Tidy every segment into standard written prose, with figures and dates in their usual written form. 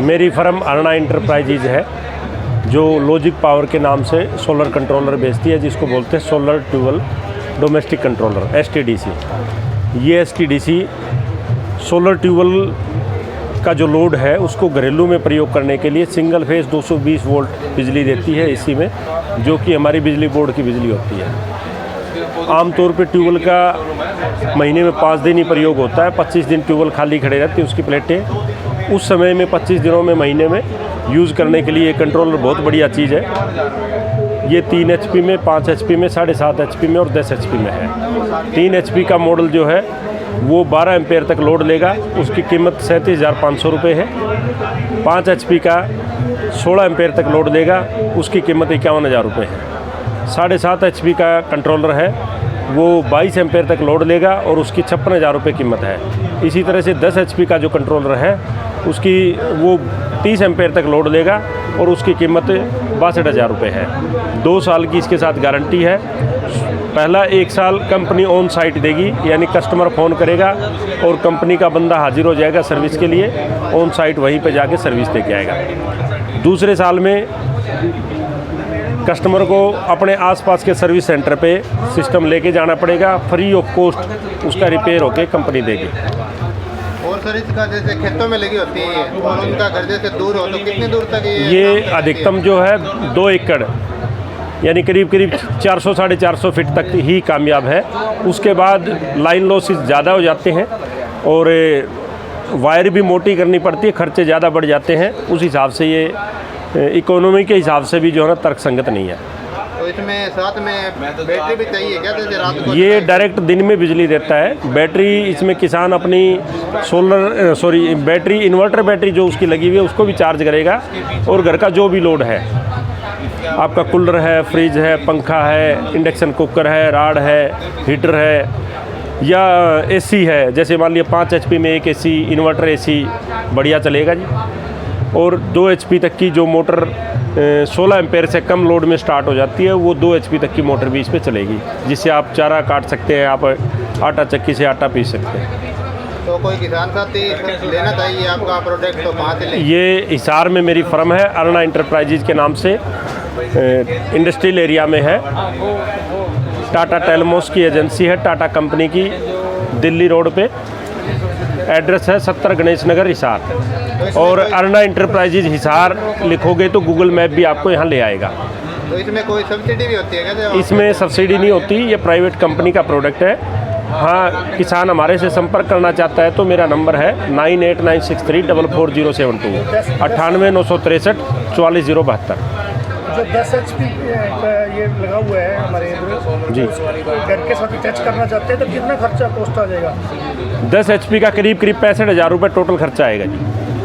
मेरी firm Aruna enterprises है, जो लॉजिक पावर के नाम से सोलर कंट्रोलर बेचती है, जिसको बोलते हैं solar tubewell domestic controller STDC। ये STDC सोलर ट्यूबवेल का जो लोड है उसको घरेलू में प्रयोग करने के लिए सिंगल फेज 220 वोल्ट बिजली देती है इसी में, जो कि हमारी बिजली बोर्ड की बिजली होती है। आमतौर पे ट्यूबवेल का महीने में 5 दिन ही प्रयोग होता है। 25 दिन ट्यूबवेल खाली खड़े रहती है उसकी प्लेटें। उस समय में 25 दिनों में महीने में यूज़ करने के लिए ये कंट्रोलर बहुत बढ़िया चीज़ है। ये 3 HP में, 5 HP में, 7.5 HP में और 10 HP में है। 3 HP का मॉडल जो है वो 12 एम्पेयर तक लोड लेगा, उसकी कीमत 37,500 रुपये है। 5 HP का 16 एम्पेयर तक लोड लेगा, उसकी कीमत 51,000 रुपये है। 7.5 HP का कंट्रोलर है, वो 22 एम्पेयर तक लोड लेगा और उसकी 56,000 रुपये कीमत है। इसी तरह से 10 HP का जो कंट्रोलर है उसकी वो 30 एम्पेयर तक लोड लेगा और उसकी कीमत 62,000 रुपये है। 2 साल की इसके साथ गारंटी है। पहला 1 साल कंपनी ऑन साइट देगी, यानी कस्टमर फ़ोन करेगा और कंपनी का बंदा हाजिर हो जाएगा सर्विस के लिए, ऑन साइट वहीं पे जाके सर्विस दे के आएगा। दूसरे साल में कस्टमर को अपने आसपास के सर्विस सेंटर पे सिस्टम लेके जाना पड़ेगा, फ्री ऑफ कॉस्ट उसका रिपेयर होके कंपनी देगी। और सर इसका जैसे खेतों में लगी होती है और उनका घर जैसे दूर हो तो कितनी दूर तक ये अधिकतम जो है 2 एकड़ यानी करीब 400-450 फीट तक ही कामयाब है। उसके बाद लाइन लॉसेस ज़्यादा हो जाते हैं और वायर भी मोटी करनी पड़ती है, खर्चे ज़्यादा बढ़ जाते हैं। उस हिसाब से ये इकोनॉमी के हिसाब से भी जो है ना तर्कसंगत नहीं है। तो इसमें साथ में बैटरी भी चाहिए क्या, जैसे रात को? ये डायरेक्ट दिन में बिजली देता है। बैटरी इसमें किसान अपनी बैटरी इन्वर्टर बैटरी जो उसकी लगी हुई है उसको भी चार्ज करेगा और घर का जो भी लोड है, आपका कूलर है, फ्रिज है, पंखा है, इंडक्शन कुकर है, राड है, हीटर है या AC है, जैसे मान लिया 5 HP में एक AC इन्वर्टर AC बढ़िया चलेगा जी। और 2 HP तक की जो मोटर 16 एम्पेयर से कम लोड में स्टार्ट हो जाती है, वो 2 HP तक की मोटर भी इस पर चलेगी, जिससे आप चारा काट सकते हैं, आप आटा चक्की से आटा पीस सकते हैं। तो कोई किसान साथी लेना चाहिए आपका प्रोडक्ट तो कहाँ से ले? ये हिसार में मेरी फर्म है, अरुणा इंटरप्राइजेज के नाम से, इंडस्ट्रियल एरिया में है। टाटा टेलमोस की एजेंसी है, टाटा कंपनी की, दिल्ली रोड पे। एड्रेस है 70 गणेश नगर हिसार। और अरुणा इंटरप्राइजेज हिसार लिखोगे तो गूगल मैप भी आपको यहाँ ले आएगा। तो इसमें कोई सब्सिडी भी होती है क्या? इसमें सब्सिडी नहीं होती, ये प्राइवेट कंपनी का प्रोडक्ट है। हाँ, किसान हमारे से संपर्क करना चाहता है तो मेरा नंबर है 9896344072 98,963 44,072। जो 10 HP ये लगा हुआ है हमारे जी, घर के साथ अटैच करना चाहते हैं तो कितना खर्चा कॉस्ट आ जाएगा? 10 HP का करीब 65,000 रुपये टोटल खर्चा आएगा जी।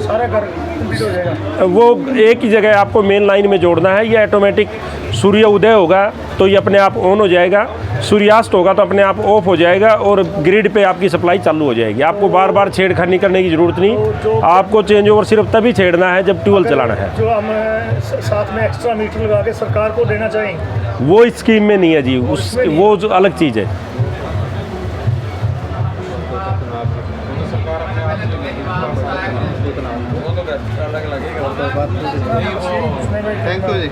सारा घर कंप्लीट हो जाएगा? वो एक ही जगह आपको मेन लाइन में जोड़ना है। ये ऑटोमेटिक सूर्य उदय होगा तो ये अपने आप ऑन हो जाएगा, सूर्यास्त होगा तो अपने आप ऑफ हो जाएगा और ग्रिड पे आपकी सप्लाई चालू हो जाएगी। आपको बार बार छेड़खानी करने की ज़रूरत नहीं। आपको चेंज ओवर सिर्फ तभी छेड़ना है जब ट्यूबवेल चलाना है। जो हम साथ में एक्स्ट्रा मीटर लगा के सरकार को देना चाहेंगे, वो इस स्कीम में नहीं है जी, वो जो अलग चीज़ है। Thank you ji.